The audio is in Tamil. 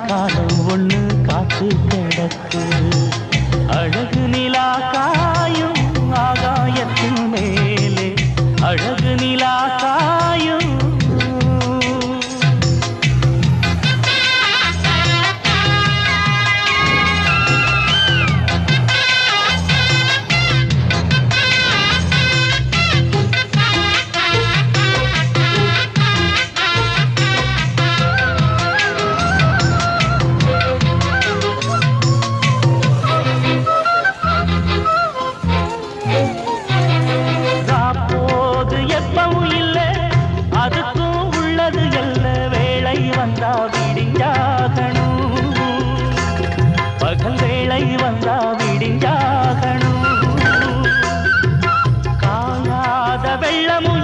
காலம் ஒண்ணு காத்து கிடக்கு அழகு நிலா காயும் ஆகாயத்தின் மேலே அழகு நிலா காயும் பகல் வேளை வந்தா விடிஞ்சாகணும் காயாத வெள்ளமும்